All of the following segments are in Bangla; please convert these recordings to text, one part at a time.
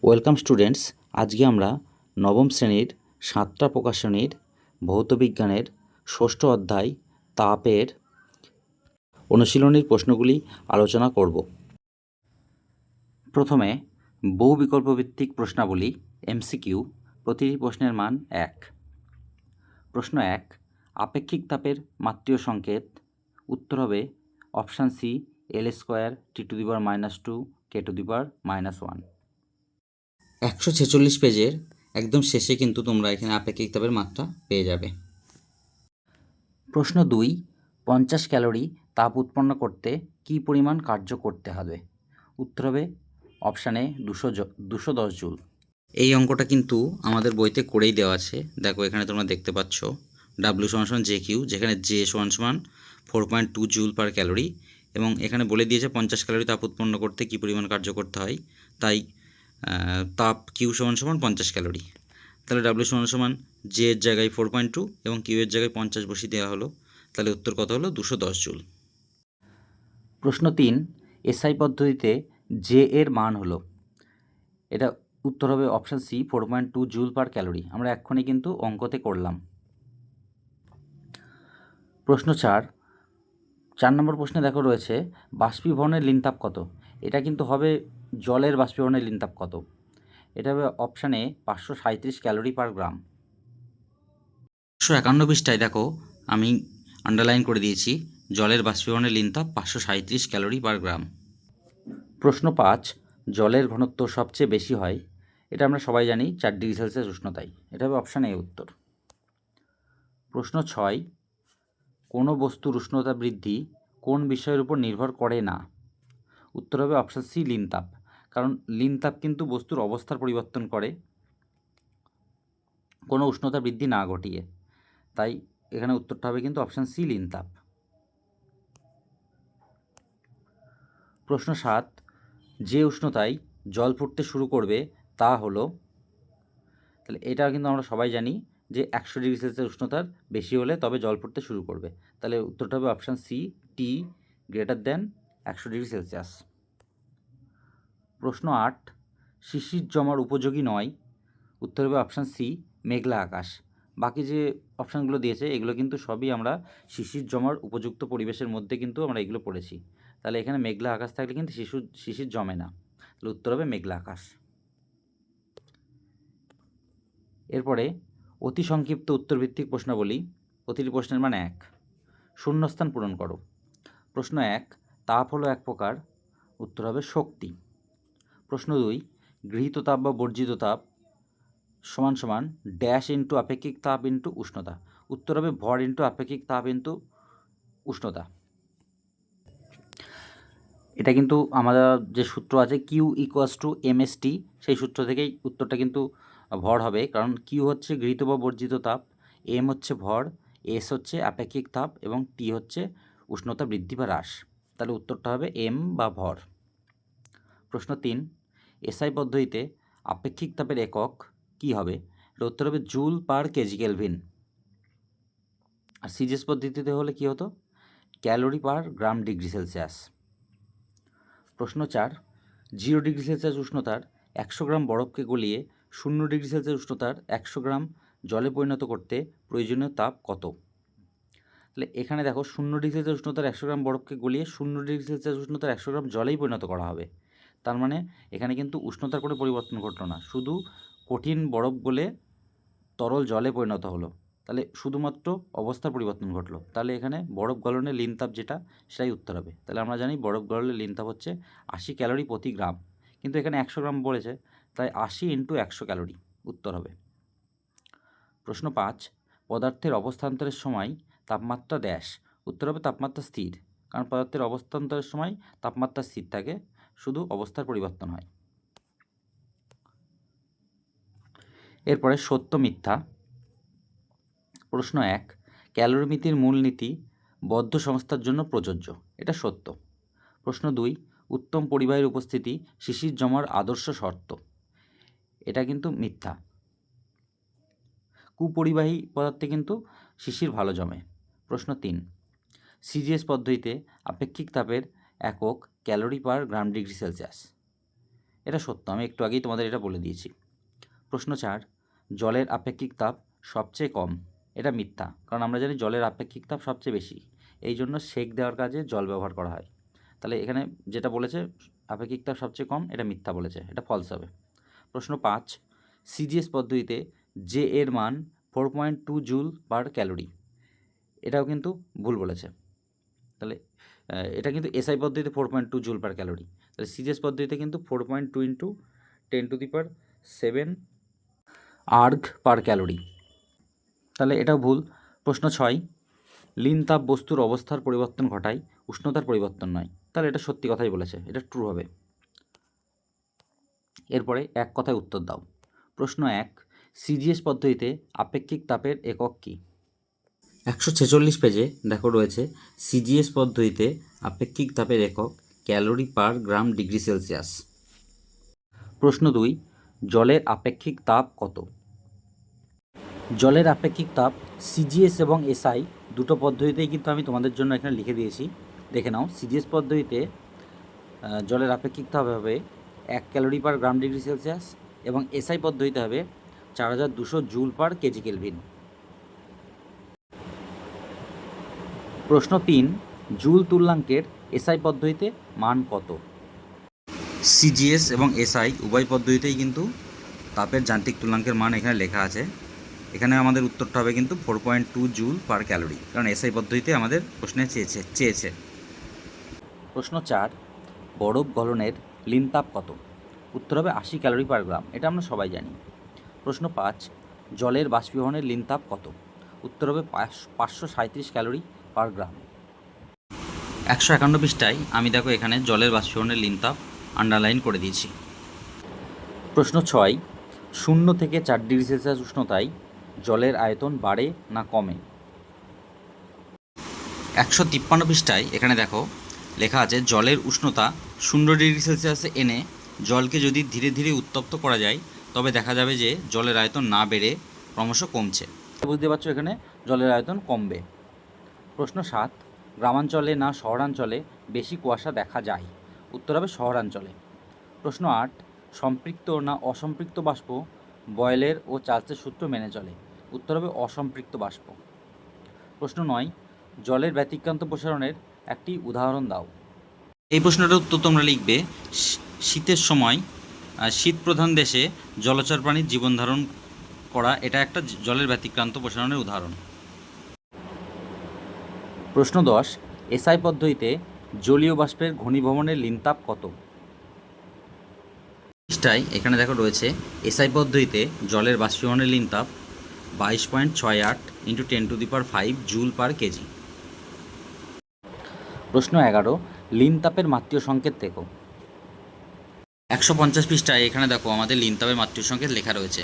ওয়েলকাম স্টুডেন্টস, আজকে আমরা নবম শ্রেণীর সাতটা প্রকাশনীর ভৌতবিজ্ঞানের ষষ্ঠ অধ্যায় তাপের অনুশীলনীর প্রশ্নগুলি আলোচনা করব। প্রথমে বহু বিকল্পভিত্তিক প্রশ্নাবলী এমসিকিউ। প্রতিটি প্রশ্নের মান 1। প্রশ্ন 1, আপেক্ষিক তাপের মাত্রীয় সংকেত। উত্তর হবে option C, L² T⁻⁻2 K⁻⁻1। 146 পেজের একদম শেষে কিন্তু তোমরা এখানে আপেক্ষিক তাপের মাত্রা পেয়ে যাবে। প্রশ্ন 2, 50 ক্যালোরি তাপ উৎপন্ন করতে কী পরিমাণ কার্য করতে হবে? উত্তর হবে অপশানে 210 জুল। এই অঙ্কটা কিন্তু আমাদের বইতে করেই দেওয়া আছে। দেখো এখানে তোমরা দেখতে পাচ্ছ W = JQ, যেখানে J = 4.2 জুল পার ক্যালোরি, এবং এখানে বলে দিয়েছে 50 ক্যালোরি তাপ উৎপন্ন করতে কী পরিমাণ কার্য করতে হয়। তাই তাপ Q = 50 ক্যালোরি। তাহলে W = J এর জায়গায় 4.2 এবং Q এর জায়গায় 50 বসিয়ে দেওয়া হলো। তাহলে উত্তর কত হলো? 210 জুল। প্রশ্ন 3, এসআই পদ্ধতিতে জে এর মান হলো, এটা উত্তর হবে option C, 4.2 joule per calorie. আমরা এক্ষুনি কিন্তু অঙ্কতে করলাম। প্রশ্ন 4 নম্বর প্রশ্নে দেখো রয়েছে বাষ্পীভবনের লিনতাপ কত? এটা কিন্তু হবে জলের বাষ্পীভবনের লিনতাপ কত? এটা হবে অপশানে 537 ক্যালোরি পার গ্রাম। 151 পৃষ্ঠায় দেখো আমি আন্ডারলাইন করে দিয়েছি জলের বাষ্পীভবনের লিনতাপ 537 ক্যালোরি পার গ্রাম। প্রশ্ন 5, জলের ঘনত্ব সবচেয়ে বেশি হয়, এটা আমরা সবাই জানি 4 ডিগ্রি সেলসিয়াস উষ্ণতায়। এটা হবে অপশান এ উত্তর। প্রশ্ন 6, কোনো বস্তুর উষ্ণতা বৃদ্ধি কোন বিষয়ের উপর নির্ভর করে না? উত্তর হবে অপশান সি, লিনতাপ। কারণ লিনতাপ কিন্তু বস্তুর অবস্থার পরিবর্তন করে, কোনো উষ্ণতা বৃদ্ধি না ঘটিয়ে। তাই এখানে উত্তরটা হবে কিন্তু অপশান সি, লিনতাপ। প্রশ্ন 7, যে উষ্ণতায় জল ফুটতে শুরু করবে তা হলো, তাহলে এটা কিন্তু আমরা সবাই জানি যে 100 ডিগ্রি সেলসিয়াস উষ্ণতার বেশি হলে তবে জল ফুটতে শুরু করবে। তাহলে উত্তরটা হবে option C, T > 100 degree Celsius. প্রশ্ন 8, শিশির জমার উপযোগী নয়। উত্তর হবে অপশান সি, মেঘলা আকাশ। বাকি যে অপশানগুলো দিয়েছে এগুলো কিন্তু সবই আমরা শিশির জমার উপযুক্ত পরিবেশের মধ্যে কিন্তু আমরা এগুলো পড়েছি। তাহলে এখানে মেঘলা আকাশ থাকলে কিন্তু শিশির জমে না। তাহলে উত্তর হবে মেঘলা আকাশ। এরপরে অতি সংক্ষিপ্ত উত্তরভিত্তিক প্রশ্নাবলী। প্রতিটি প্রশ্নের মান 1। শূন্যস্থান পূরণ করো। প্রশ্ন 1, তাপ হলো এক প্রকার। উত্তর হবে শক্তি। প্রশ্ন 2, গৃহীত তাপ বা বর্জিত তাপ সমান সমান ড্যাশ ইন্টু আপেক্ষিক তাপ ইন্টু উষ্ণতা। উত্তর হবে ভর ইন্টু আপেক্ষিক তাপ ইন্টু উষ্ণতা। এটা কিন্তু আমাদের যে সূত্র আছে Q = mST, সেই সূত্র থেকেই উত্তরটা কিন্তু ভর হবে। কারণ Q হচ্ছে গৃহীত বা বর্জিত তাপ, M হচ্ছে ভর, S হচ্ছে আপেক্ষিক তাপ এবং T হচ্ছে উষ্ণতা বৃদ্ধি বা হ্রাস। তাহলে উত্তরটা হবে M বা ভর। প্রশ্ন 3, এসআই পদ্ধতিতে আপেক্ষিক তাপের একক কী হবে? এর উত্তর হবে জুল পার কেজি কেলভিন। আর সিজিএস পদ্ধতিতে হলে কী হতো? ক্যালোরি পার গ্রাম ডিগ্রি সেলসিয়াস। প্রশ্ন 4, 0 ডিগ্রি সেলসিয়াস উষ্ণতার 100 গ্রাম বরফকে গলিয়ে 0 ডিগ্রি সেলসিয়াস উষ্ণতার 100 গ্রাম জলে পরিণত করতে প্রয়োজনীয় তাপ কত? তাহলে এখানে দেখো 0 ডিগ্রি সেলসিয়াস উষ্ণতার 100 গ্রাম বরফকে গলিয়ে 0 ডিগ্রি সেলসিয়াস উষ্ণতার 100 গ্রাম জলেই পরিণত করা হবে। তার মানে এখানে কিন্তু উষ্ণতার কোনো পরিবর্তন ঘটলো না, শুধু কঠিন বরফ গলে তরল জলে পরিণত হলো। তাহলে শুধুমাত্র অবস্থার পরিবর্তন ঘটলো। তাহলে এখানে বরফ গলনের লিনতাপ যেটা, সেটাই উত্তর হবে। তাহলে আমরা জানি বরফ গলনের লিনতাপ হচ্ছে 80 ক্যালোরি প্রতি গ্রাম, কিন্তু এখানে 100 গ্রাম বলেছে, তাই 80 × 100 ক্যালোরি উত্তর হবে। প্রশ্ন 5, পদার্থের অবস্থান্তরের সময় তাপমাত্রা ড্যাশ। উত্তর হবে তাপমাত্রা স্থির। কারণ পদার্থের অবস্থান্তরের সময় তাপমাত্রা স্থির থাকে, শুধু অবস্থার পরিবর্তন হয়। এরপরে সত্য মিথ্যা। প্রশ্ন 1, ক্যালোরিমিতির মূলনীতি বদ্ধ সংস্থার জন্য প্রযোজ্য। এটা সত্য। প্রশ্ন 2, উত্তম পরিবাহীর উপস্থিতি শিশির জমার আদর্শ শর্ত। এটা কিন্তু মিথ্যা। কুপরিবাহী পদার্থে কিন্তু শিশির ভালো জমে। প্রশ্ন 3, সিজিএস পদ্ধতিতে আপেক্ষিক তাপের একক ক্যালোরি পার গ্রাম ডিগ্রি সেলসিয়াস। এটা সত্য, আমি একটু আগেই তোমাদের এটা বলে দিয়েছি। প্রশ্ন 4, জলের আপেক্ষিক তাপ সবচেয়ে কম। এটা মিথ্যা, কারণ আমরা জানি জলের আপেক্ষিক তাপ সবচেয়ে বেশি, এই জন্য সেক দেওয়ার কাজে জল ব্যবহার করা হয়। তাহলে এখানে যেটা বলেছে আপেক্ষিক তাপ সবচেয়ে কম, এটা মিথ্যা বলেছে, এটা ফলস হবে। প্রশ্ন 5, সিজিএস পদ্ধতিতে জে এর মান 4.2 জুল পার ক্যালোরি। এটাও কিন্তু ভুল বলেছে। তাহলে এটা কিন্তু এসআই পদ্ধতিতে 4.2 জুল পার ক্যালোরি, তাহলে সিজিএস পদ্ধতিতে কিন্তু 4.2 ইন্টু 10⁷ আর্গ পার ক্যালোরি, তাহলে এটাও ভুল। প্রশ্ন 6, লীন তাপ বস্তুর অবস্থার পরিবর্তন ঘটায়, উষ্ণতার পরিবর্তন নয়। তাহলে এটা সত্যি কথাই বলেছে, এটা ট্রু হবে। এরপরে এক কথায় উত্তর দাও। প্রশ্ন 1, সিজিএস পদ্ধতিতে আপেক্ষিক তাপের একক কী? 146 পেজে দেখো রয়েছে সিজিএস পদ্ধতিতে আপেক্ষিক তাপের একক ক্যালোরি পার গ্রাম ডিগ্রি সেলসিয়াস। প্রশ্ন 2, জলের আপেক্ষিক তাপ কত? জলের আপেক্ষিক তাপ সিজিএস এবং এসআই দুটো পদ্ধতিতেই কিন্তু আমি তোমাদের জন্য এখানে লিখে দিয়েছি, দেখে নাও। সিজিএস পদ্ধতিতে জলের আপেক্ষিক তাপ হবে 1 ক্যালোরি পার গ্রাম ডিগ্রি সেলসিয়াস, এবং এসআই পদ্ধতিতে হবে 4200 জুল পার কেজি কেলভিন। প্রশ্ন 3, জুল তুল্যাঙ্কের এসআই পদ্ধতিতে মান কত? সিজিএস এবং এসআই উভয় পদ্ধতিতেই কিন্তু তাপের যান্ত্রিক তুল্যাঙ্কের মান এখানে লেখা আছে। এখানে আমাদের উত্তরটা হবে কিন্তু 4.2 জুল পার ক্যালোরি, কারণ এসআই পদ্ধতিতে আমাদের প্রশ্নে চেয়েছে। প্রশ্ন 4, বরফ গলনের লীন তাপ কত? উত্তর হবে 80 ক্যালোরি পার গ্রাম, এটা আমরা সবাই জানি। প্রশ্ন 5, জলের বাষ্পীভবনের লীন তাপ কত? উত্তর হবে 537 ক্যালোরি পার গ্রাম। 151 পৃষ্ঠায় আমি দেখো এখানে জলের বাষ্পীভবনের লীন তাপ আন্ডারলাইন করে দিয়েছি। প্রশ্ন 6, 0 থেকে 4 ডিগ্রি সেলসিয়াস উষ্ণতায় জলের আয়তন বাড়ে না কমে? 153 পৃষ্ঠায় এখানে দেখো লেখা আছে জলের উষ্ণতা 0 ডিগ্রি সেলসিয়াসে এনে জলকে যদি ধীরে ধীরে উত্তপ্ত করা যায় তবে দেখা যাবে যে জলের আয়তন না বেড়ে ক্রমশ কমছে। বুঝতে পারছো এখানে জলের আয়তন কমবে। প্রশ্ন 7, গ্রামাঞ্চলে না শহরাঞ্চলে বেশি কুয়াশা দেখা যায়? উত্তর হবে শহরাঞ্চলে। প্রশ্ন 8, সম্পৃক্ত না অসম্পৃক্ত বাষ্প বয়েলের ও চার্লসের সূত্র মেনে চলে? উত্তর হবে অসম্পৃক্ত বাষ্প। প্রশ্ন 9, জলের ব্যতিক্রান্ত প্রসারণের একটি উদাহরণ দাও। এই প্রশ্নটার উত্তর তোমরা লিখবে শীতের সময় শীত প্রধান দেশে জলচর প্রাণীর জীবন ধারণ করা, এটা একটা জলের ব্যতিক্রান্ত প্রসারণের উদাহরণ। প্রশ্ন 10, এসআই পদ্ধতিতে জলীয় বাষ্পের ঘনীভবনের লীন তাপ কত? পৃষ্ঠায় এখানে দেখো রয়েছে এসআই পদ্ধতিতে জলের বাষ্পীভবনের লীন তাপ 22.68 ইন্টু 10⁵ জুল পার কেজি। প্রশ্ন 11, লীন তাপের মাত্রীয় সংকেত দেখো। 150 পৃষ্ঠায় এখানে দেখো আমাদের লীন তাপের মাত্রীয় সংকেত লেখা রয়েছে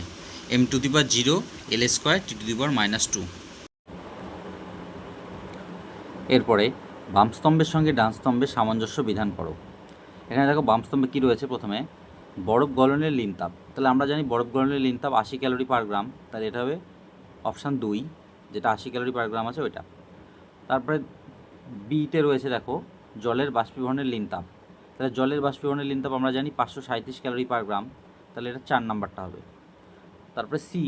m⁻0 L² T⁻²। এরপরে বাম স্তম্ভের সঙ্গে ডান স্তম্ভের সামঞ্জস্য বিধান করো। এখানে দেখো বাম স্তম্ভে কী রয়েছে, প্রথমে বরফ গলনের লীন তাপ, তাহলে আমরা জানি বরফ গলনের লীন তাপ 80 ক্যালোরি পার গ্রাম, তাহলে এটা হবে অপশান 2, যেটা 80 ক্যালোরি পার গ্রাম আছে ওইটা। তারপরে বিতে রয়েছে দেখো জলের বাষ্পীভবনের লীন তাপ, তাহলে জলের বাষ্পীভবনের লীন তাপ আমরা জানি 537 ক্যালোরি পার গ্রাম, তাহলে এটা 4 নাম্বারটা হবে। তারপরে সি,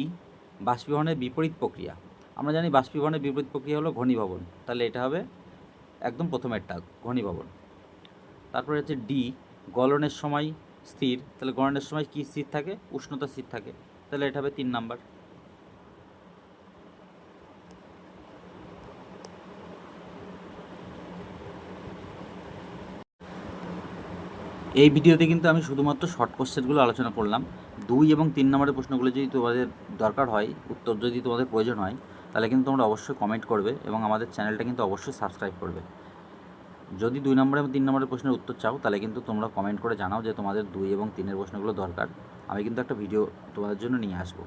বাষ্পীভবনের বিপরীত প্রক্রিয়া, আমরা জানি বাষ্পীভবনের বিপরীত প্রক্রিয়া হলো ঘনীভবন, তাহলে এটা হবে একদম প্রথমেরটা ঘনীভবন। তারপরে হচ্ছে ডি, গলনের সময় স্থির, তাহলে গলনের সময় কী স্থির থাকে? উষ্ণতা স্থির থাকে, তাহলে এটা হবে 3 নাম্বার। এই ভিডিওতে কিন্তু আমি শুধুমাত্র শর্ট কোশ্চেনগুলো আলোচনা করলাম। 2 এবং 3 নম্বরের প্রশ্নগুলো যদি তোমাদের দরকার হয়, উত্তর যদি তোমাদের প্রয়োজন হয়, তাহলে কিন্তু তোমরা অবশ্যই কমেন্ট করবে এবং আমাদের চ্যানেলটা কিন্তু অবশ্যই সাবস্ক্রাইব করবে। যদি 2 নম্বর এবং 3 নম্বরের প্রশ্নের উত্তর চাও তাহলে কিন্তু তোমরা কমেন্ট করে জানাও যে তোমাদের 2 এবং 3-এর প্রশ্নগুলো দরকার, আমি কিন্তু একটা ভিডিও তোমাদের জন্য নিয়ে আসবো।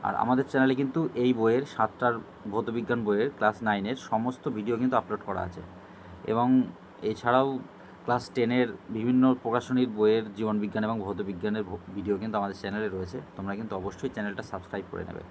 আর আমাদের চ্যানেলে কিন্তু এই বইয়ের 7টার ভৌতবিজ্ঞান বইয়ের ক্লাস 9-এর সমস্ত ভিডিও কিন্তু আপলোড করা আছে, এবং এছাড়াও ক্লাস 10-এর বিভিন্ন প্রকাশনীর বইয়ের জীবনবিজ্ঞান এবং ভৌতবিজ্ঞানের ভিডিও কিন্তু আমাদের চ্যানেলে রয়েছে। তোমরা কিন্তু অবশ্যই চ্যানেলটা সাবস্ক্রাইব করে নেবে।